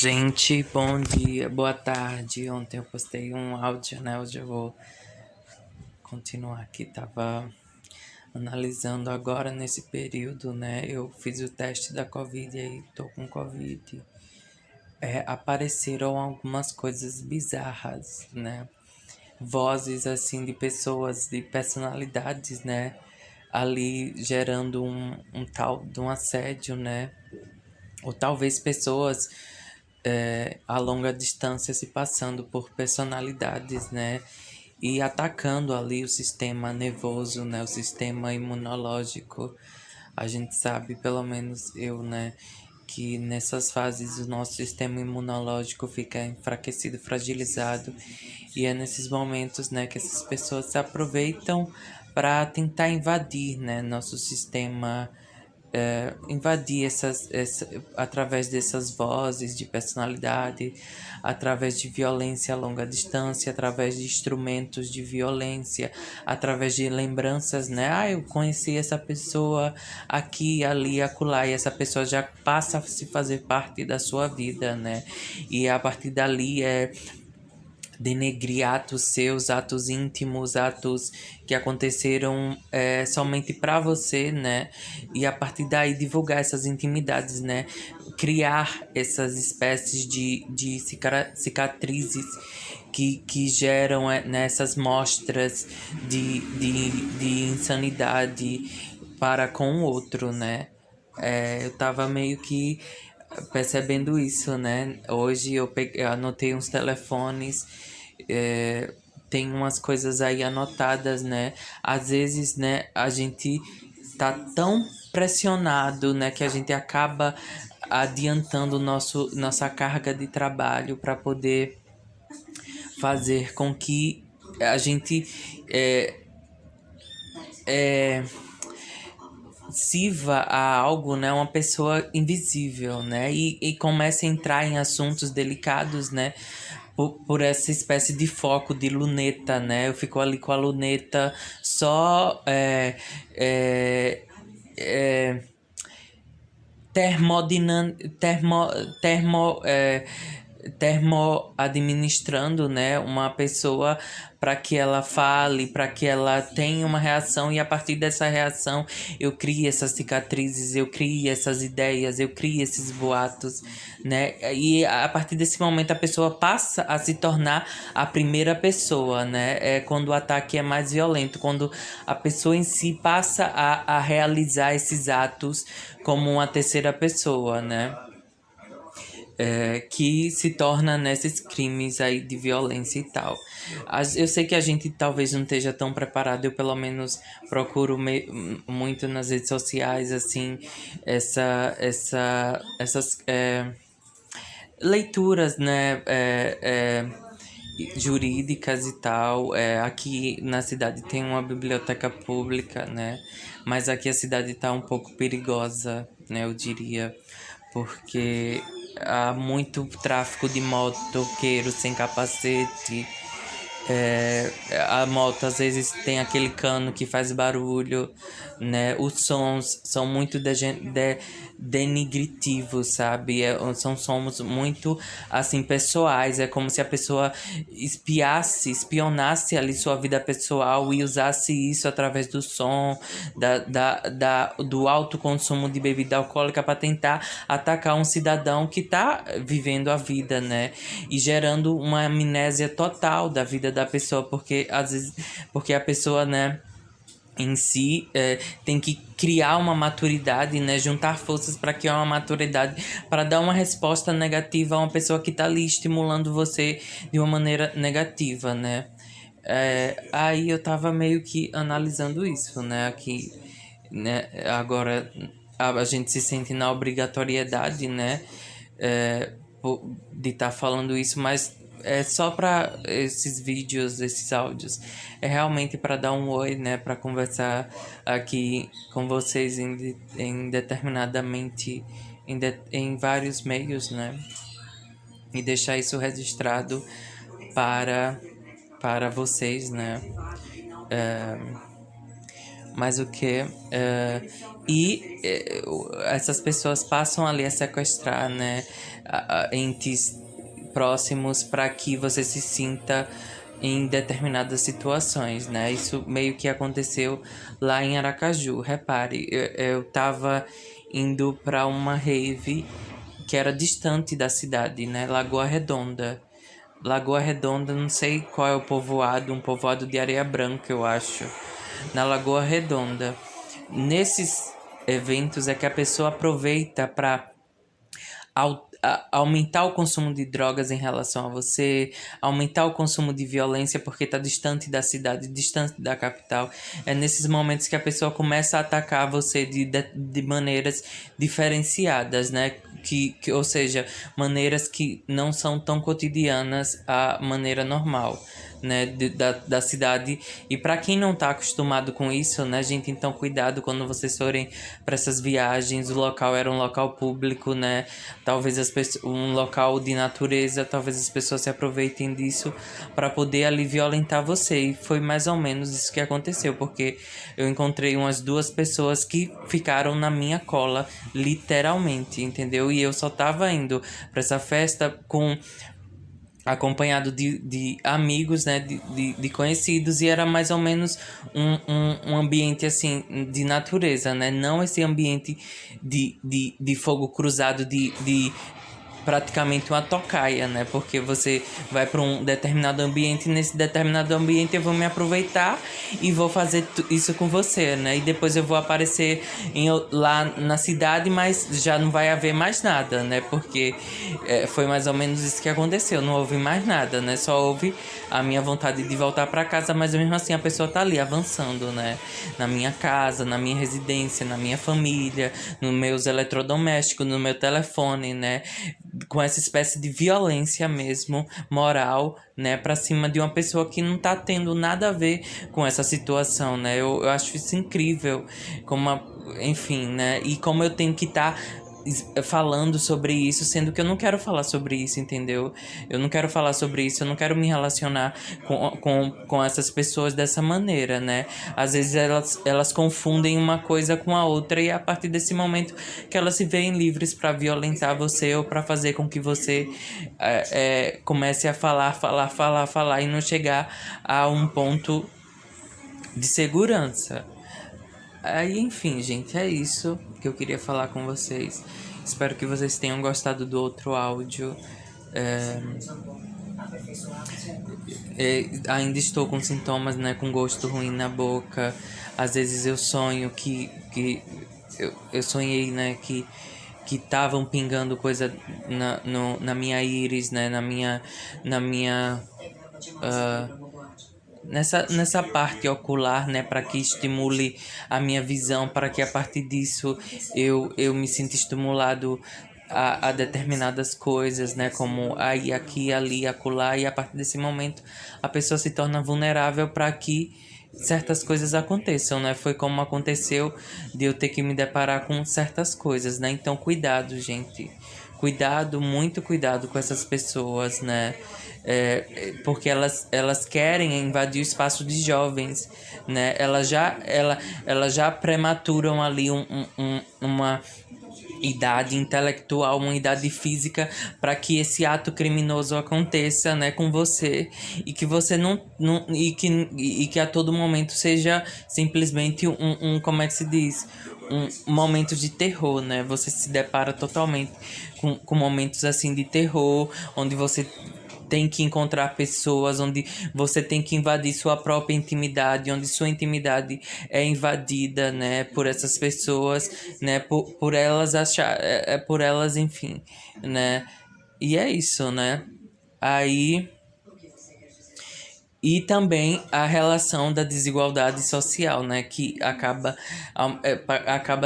Gente, bom dia, boa tarde. Ontem eu postei um áudio, né? Hoje eu vou continuar aqui. Tava analisando agora nesse período, né? Eu fiz o teste da Covid e aí tô com Covid. Apareceram algumas coisas bizarras, né? Vozes assim de pessoas, de personalidades, né? Ali gerando um tal de um assédio, né? Ou talvez pessoas a longa distância se passando por personalidades, né? E atacando ali o sistema nervoso, né? O sistema imunológico. A gente sabe, pelo menos eu, né? Que nessas fases o nosso sistema imunológico fica enfraquecido, fragilizado. E é nesses momentos, né, que essas pessoas se aproveitam para tentar invadir, né, nosso sistema invadir através dessas vozes de personalidade, através de violência a longa distância, através de instrumentos de violência, através de lembranças, né? Ah, eu conheci essa pessoa aqui, ali, acolá, e essa pessoa já passa a se fazer parte da sua vida, né? E a partir dali denegrir atos seus, atos íntimos, atos que aconteceram somente para você, né? E a partir daí divulgar essas intimidades, né? Criar essas espécies de cicatrizes que geram nessas mostras de insanidade para com o outro, né? Eu tava meio que percebendo isso, né? Hoje eu anotei uns telefones, é, tem umas coisas aí anotadas, né? Às vezes, né, a gente tá tão pressionado, né, que a gente acaba adiantando nossa carga de trabalho para poder fazer com que a gente é, é, sirva a algo, né, uma pessoa invisível, né, e comece a entrar em assuntos delicados, né, por essa espécie de foco de luneta, né, eu fico ali com a luneta só é, termodinan termo termo administrando, né, uma pessoa para que ela fale, para que ela tenha uma reação e a partir dessa reação eu crie essas cicatrizes, eu crie essas ideias, eu crie esses boatos, né? E a partir desse momento a pessoa passa a se tornar a primeira pessoa, né? É quando o ataque é mais violento, quando a pessoa em si passa a realizar esses atos como uma terceira pessoa, né? Que se torna nesses crimes aí de violência e tal. Eu sei que a gente talvez não esteja tão preparado, eu pelo menos procuro muito nas redes sociais, assim, essas leituras, né, jurídicas e tal. Aqui na cidade tem uma biblioteca pública, né, mas aqui a cidade está um pouco perigosa, né, eu diria, porque há muito tráfico de motoqueiros sem capacete. A moto às vezes tem aquele cano que faz barulho, né? Os sons são muito denigritivos, sabe? São sons muito assim pessoais. É como se a pessoa espionasse ali sua vida pessoal e usasse isso através do som, do alto consumo de bebida alcoólica para tentar atacar um cidadão que está vivendo a vida, né? E gerando uma amnésia total da vida da pessoa, porque às vezes, porque a pessoa, né, em si tem que criar uma maturidade, né, juntar forças para criar uma maturidade para dar uma resposta negativa a uma pessoa que está ali estimulando você de uma maneira negativa, né? Aí eu tava meio que analisando isso, né, aqui, né, agora a gente se sente na obrigatoriedade, né, de estar falando isso, mas é só para esses vídeos, esses áudios. É realmente para dar um oi, né? Para conversar aqui com vocês em determinadamente em vários meios, né? E deixar isso registrado para, para vocês, né? Mas o que? Essas pessoas passam ali a sequestrar, né, entes próximos para que você se sinta em determinadas situações, né? Isso meio que aconteceu lá em Aracaju. Repare, eu tava indo para uma rave que era distante da cidade, né? Lagoa Redonda. Lagoa Redonda, não sei qual é o povoado, um povoado de Areia Branca, eu acho. Na Lagoa Redonda. Nesses eventos é que a pessoa aproveita para aumentar o consumo de drogas em relação a você, aumentar o consumo de violência porque está distante da cidade, distante da capital. É nesses momentos que a pessoa começa a atacar você de maneiras diferenciadas, né? Ou seja, maneiras que não são tão cotidianas à maneira normal, né, da cidade. E para quem não está acostumado com isso, né, gente, então cuidado quando vocês forem para essas viagens. O local era um local público, né, talvez um local de natureza, talvez as pessoas se aproveitem disso para poder ali violentar você. E foi mais ou menos isso que aconteceu, porque eu encontrei umas duas pessoas que ficaram na minha cola, literalmente, entendeu? E eu só tava indo para essa festa acompanhado de amigos, né, de conhecidos, e era mais ou menos um ambiente, assim, de natureza, né, não esse ambiente de fogo cruzado, de praticamente uma tocaia, né? Porque você vai para um determinado ambiente e nesse determinado ambiente eu vou me aproveitar e vou fazer isso com você, né? E depois eu vou aparecer lá na cidade, mas já não vai haver mais nada, né? Porque foi mais ou menos isso que aconteceu. Não houve mais nada, né? Só houve a minha vontade de voltar para casa, mas mesmo assim a pessoa tá ali avançando, né? Na minha casa, na minha residência, na minha família, nos meus eletrodomésticos, no meu telefone, né? Com essa espécie de violência mesmo, moral, né, pra cima de uma pessoa que não tá tendo nada a ver com essa situação, né, eu acho isso incrível, enfim, né, e como eu tenho que estar falando sobre isso, sendo que eu não quero falar sobre isso, entendeu? Eu não quero falar sobre isso, eu não quero me relacionar com essas pessoas dessa maneira, né? Às vezes elas confundem uma coisa com a outra e é a partir desse momento que elas se veem livres para violentar você ou para fazer com que você comece a falar e não chegar a um ponto de segurança. Aí, enfim, gente, é isso que eu queria falar com vocês. Espero que vocês tenham gostado do outro áudio. Ainda estou com sintomas, né? Com gosto ruim na boca. Às vezes eu sonho eu sonhei, né? Que estavam pingando coisa na minha íris, né? Na minha nessa parte ocular, né, para que estimule a minha visão, para que a partir disso eu me sinta estimulado a determinadas coisas, né, como aí, aqui, ali, acolá, e a partir desse momento a pessoa se torna vulnerável para que certas coisas aconteçam, né? Foi como aconteceu de eu ter que me deparar com certas coisas, né? Então, cuidado, gente. Cuidado, muito cuidado com essas pessoas, né? Porque elas querem invadir o espaço de jovens, né? Elas já prematuram ali uma idade intelectual, uma idade física para que esse ato criminoso aconteça, né, com você e que você não e que a todo momento seja simplesmente como é que se diz? Um momento de terror, né? Você se depara totalmente com momentos assim de terror, onde você tem que encontrar pessoas, onde você tem que invadir sua própria intimidade, onde sua intimidade é invadida, né, por essas pessoas, né, por elas achar, por elas, enfim, né, e é isso, né, aí... E também a relação da desigualdade social, né, que acaba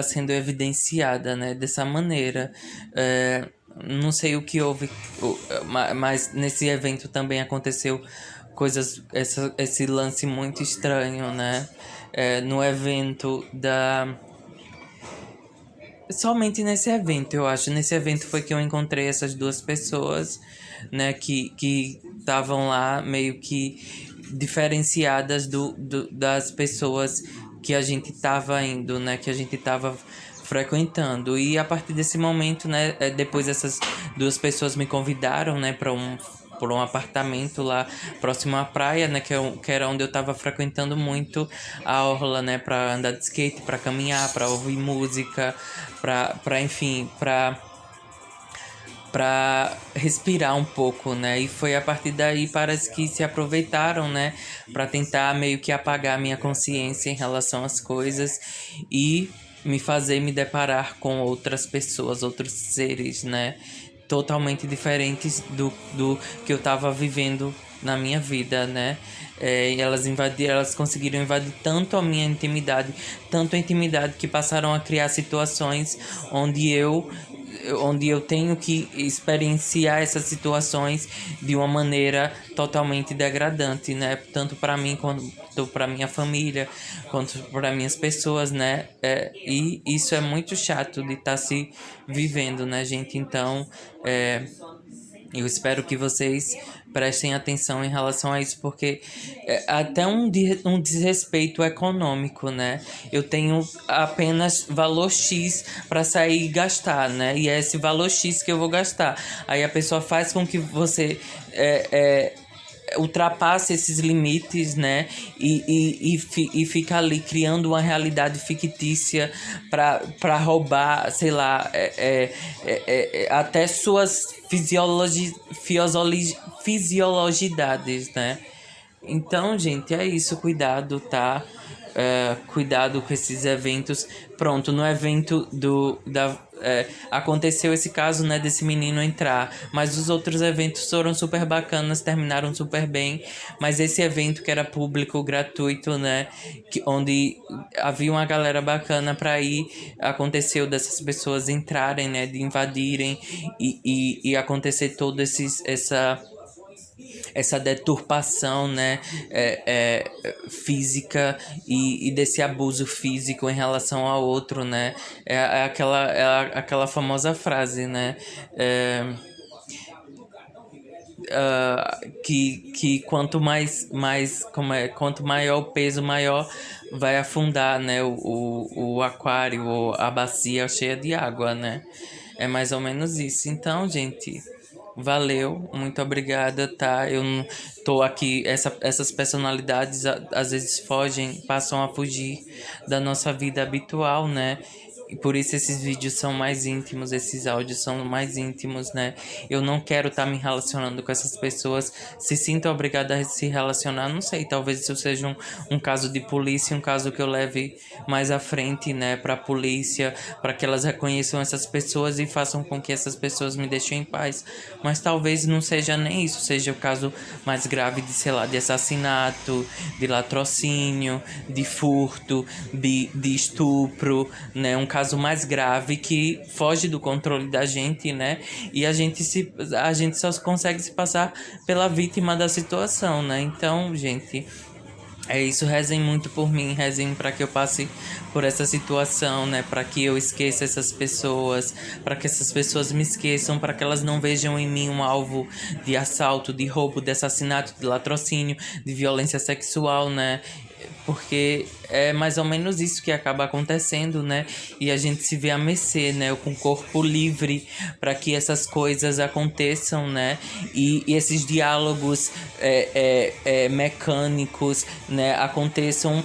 sendo evidenciada, né, dessa maneira. Não sei o que houve, mas nesse evento também aconteceu esse lance muito estranho, né, no evento da... Somente nesse evento, eu acho. Nesse evento foi que eu encontrei essas duas pessoas, né, que estavam lá meio que diferenciadas das pessoas que a gente tava indo, né? Que a gente tava frequentando. E a partir desse momento, né? Depois essas duas pessoas me convidaram, né? Por um apartamento lá próximo à praia, né? Que era onde eu tava frequentando muito a orla, né? Pra andar de skate, pra caminhar, pra ouvir música, enfim, pra respirar um pouco, né? E foi a partir daí parece que se aproveitaram, né? Pra tentar meio que apagar a minha consciência em relação às coisas e me fazer me deparar com outras pessoas, outros seres, né? Totalmente diferentes do que eu tava vivendo na minha vida, né? E elas conseguiram invadir tanto a minha intimidade, tanto a intimidade que passaram a criar situações onde eu tenho que experienciar essas situações de uma maneira totalmente degradante, né? Tanto para mim quanto para minha família, quanto para minhas pessoas, né? E isso é muito chato de estar se vivendo, né, gente? Então, eu espero que vocês prestem atenção em relação a isso, porque é até um desrespeito econômico, né? Eu tenho apenas valor X para sair e gastar, né? E é esse valor X que eu vou gastar. Aí a pessoa faz com que você ultrapasse esses limites, né? E fica ali criando uma realidade fictícia para roubar, sei lá, até suas fisiologidades, né? Então, gente, é isso. Cuidado, tá? Cuidado com esses eventos. Pronto, no evento aconteceu esse caso, né, desse menino entrar, mas os outros eventos foram super bacanas, terminaram super bem, mas esse evento que era público, gratuito, né, onde havia uma galera bacana pra ir, aconteceu dessas pessoas entrarem, né, de invadirem e acontecer todo essa deturpação, né, física e desse abuso físico em relação ao outro, né, aquela famosa frase, né, que quanto maior o peso, maior vai afundar, né, o aquário ou a bacia cheia de água, né, é mais ou menos isso. Então, gente, valeu, muito obrigada, tá? Eu não tô aqui, essas personalidades às vezes passam a fugir da nossa vida habitual, né? E por isso esses vídeos são mais íntimos, esses áudios são mais íntimos, né? Eu não quero estar me relacionando com essas pessoas. Se sinto obrigada a se relacionar, não sei, talvez isso seja um caso de polícia, um caso que eu leve mais à frente, né, pra polícia, para que elas reconheçam essas pessoas e façam com que essas pessoas me deixem em paz. Mas talvez não seja nem isso, seja o caso mais grave de, sei lá, de assassinato, de latrocínio, de furto, de estupro, né? Um caso mais grave que foge do controle da gente, né? E a gente só consegue se passar pela vítima da situação, né? Então, gente, é isso. Rezem muito por mim, rezem para que eu passe por essa situação, né? Para que eu esqueça essas pessoas, para que essas pessoas me esqueçam, para que elas não vejam em mim um alvo de assalto, de roubo, de assassinato, de latrocínio, de violência sexual, né? Porque é mais ou menos isso que acaba acontecendo, né? E a gente se vê à mercê, né? Com o corpo livre para que essas coisas aconteçam, né? E esses diálogos mecânicos, né? Aconteçam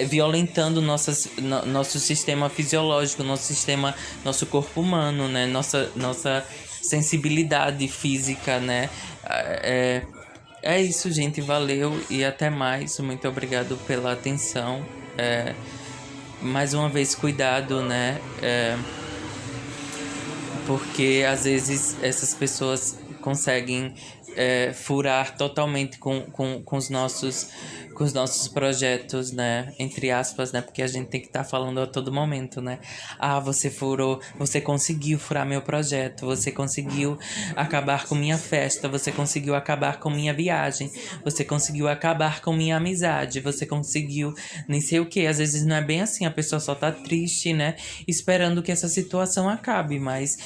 violentando nosso sistema fisiológico, nosso corpo humano, né? Nossa sensibilidade física, né? É isso, gente. Valeu e até mais. Muito obrigado pela atenção. Mais uma vez, cuidado, né? Porque às vezes essas pessoas conseguem furar totalmente com os nossos projetos, né? Entre aspas, né? Porque a gente tem que estar falando a todo momento, né? Ah, você furou, você conseguiu furar meu projeto, você conseguiu acabar com minha festa, você conseguiu acabar com minha viagem, você conseguiu acabar com minha amizade, você conseguiu nem sei o que. Às vezes não é bem assim, a pessoa só tá triste, né? Esperando que essa situação acabe, mas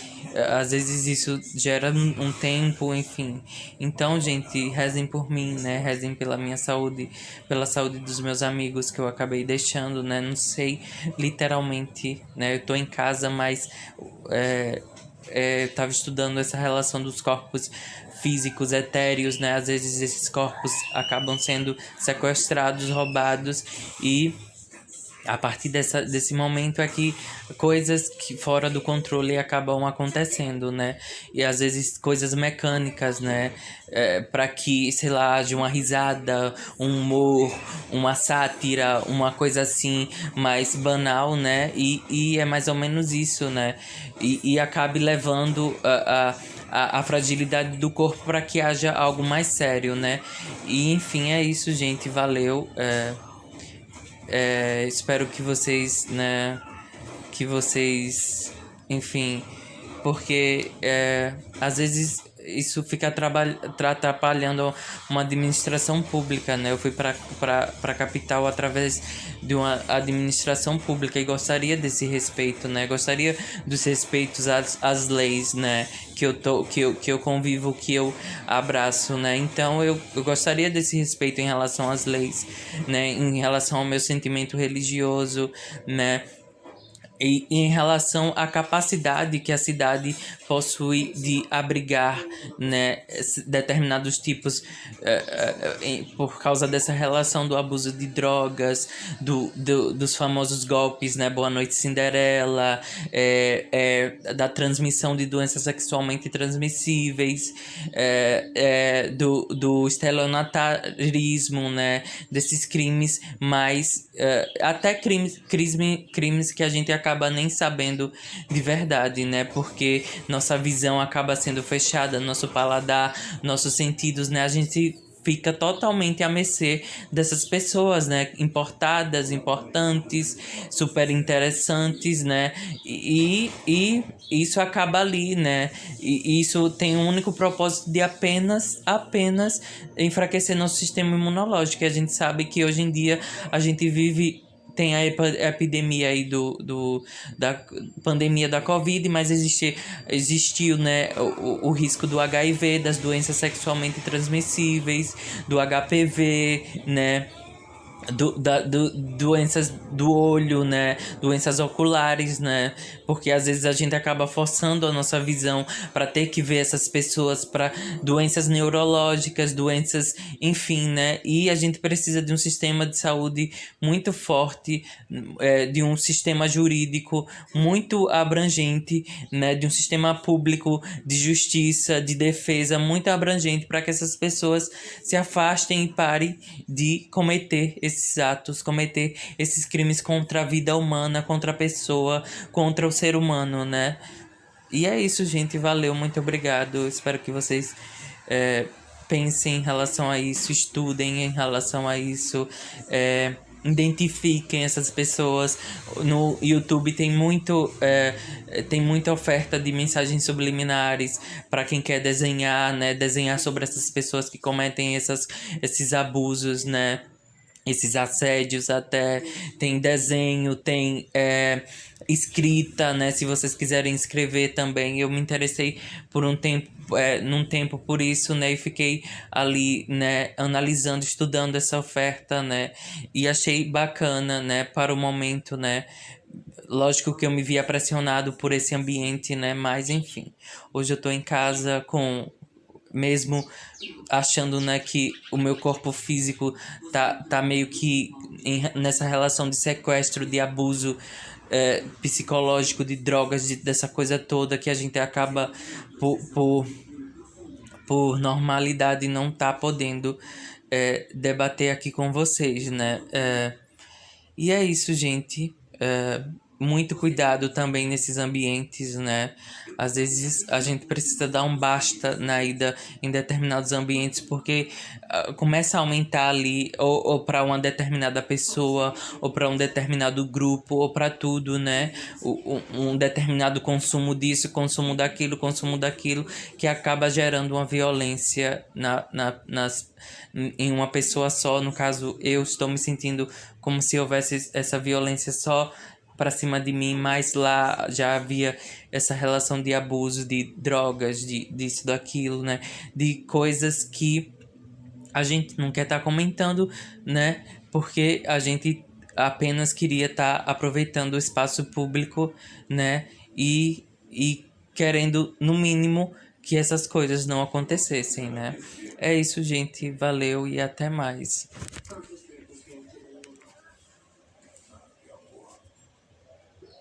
às vezes isso gera um tempo, enfim. Então, gente, rezem por mim, né? Rezem pela minha saúde pela saúde dos meus amigos que eu acabei deixando, né? Não sei, literalmente, né? Eu tô em casa, mas eu tava estudando essa relação dos corpos físicos etéreos, né? Às vezes esses corpos acabam sendo sequestrados, roubados e a partir desse momento é que coisas que fora do controle acabam acontecendo, né? E às vezes coisas mecânicas, né? Para que, sei lá, haja uma risada, um humor, uma sátira, uma coisa assim mais banal, né? E é mais ou menos isso, né? E acabe levando a fragilidade do corpo para que haja algo mais sério, né? E enfim, é isso, gente. Valeu. Espero que vocês, né, que vocês, enfim, porque às vezes isso fica atrapalhando uma administração pública, né? Eu fui para capital através de uma administração pública e gostaria desse respeito, né? Gostaria dos respeitos às leis, né? Que eu convivo, que eu abraço, né? Então eu gostaria desse respeito em relação às leis, né? Em relação ao meu sentimento religioso, né? E em relação à capacidade que a cidade possui de abrigar, né, determinados tipos, por causa dessa relação do abuso de drogas, dos famosos golpes, né, Boa Noite Cinderela, da transmissão de doenças sexualmente transmissíveis, do estelionatarismo, né, desses crimes mais, até crimes que a gente acaba nem sabendo de verdade, né? Porque nossa visão acaba sendo fechada, nosso paladar, nossos sentidos, né? A gente fica totalmente à mercê dessas pessoas, né? Importadas, importantes, super interessantes, né? E isso acaba ali, né? E isso tem um único propósito de apenas enfraquecer nosso sistema imunológico. E a gente sabe que hoje em dia a gente vive. Tem a epidemia aí da pandemia da Covid, mas existiu, né, o risco do HIV, das doenças sexualmente transmissíveis, do HPV, né? Doenças do olho, né? Doenças oculares, né? Porque às vezes a gente acaba forçando a nossa visão para ter que ver essas pessoas para doenças neurológicas, doenças, enfim, né? E a gente precisa de um sistema de saúde muito forte, de um sistema jurídico muito abrangente, né? De um sistema público de justiça, de defesa muito abrangente para que essas pessoas se afastem e parem de cometer esses atos, cometer esses crimes contra a vida humana, contra a pessoa, contra o ser humano, né? E é isso, gente. Valeu, muito obrigado. Espero que vocês pensem em relação a isso, estudem em relação a isso, identifiquem essas pessoas. No YouTube tem muita oferta de mensagens subliminares para quem quer desenhar, né? Desenhar sobre essas pessoas que cometem esses abusos, né? Esses assédios, até tem desenho, tem escrita, né? Se vocês quiserem escrever também, eu me interessei por um tempo, num tempo por isso, né? E fiquei ali, né? Analisando, estudando essa oferta, né? E achei bacana, né? Para o momento, né? Lógico que eu me via pressionado por esse ambiente, né? Mas enfim, hoje eu tô em casa mesmo achando, né, que o meu corpo físico tá meio que nessa relação de sequestro, de abuso psicológico, de drogas, dessa coisa toda que a gente acaba por normalidade não tá podendo debater aqui com vocês, né? E é isso, gente. Muito cuidado também nesses ambientes, né? Às vezes a gente precisa dar um basta na ida em determinados ambientes, porque começa a aumentar ali, ou para uma determinada pessoa, ou para um determinado grupo, ou para tudo, né? Um determinado consumo daquilo, que acaba gerando uma violência em uma pessoa só. No caso, eu estou me sentindo como se houvesse essa violência só para cima de mim, mas lá já havia essa relação de abuso, de drogas, disso, daquilo, né? De coisas que a gente não quer estar comentando, né? Porque a gente apenas queria estar aproveitando o espaço público, né? E querendo, no mínimo, que essas coisas não acontecessem, né? É isso, gente. Valeu e até mais.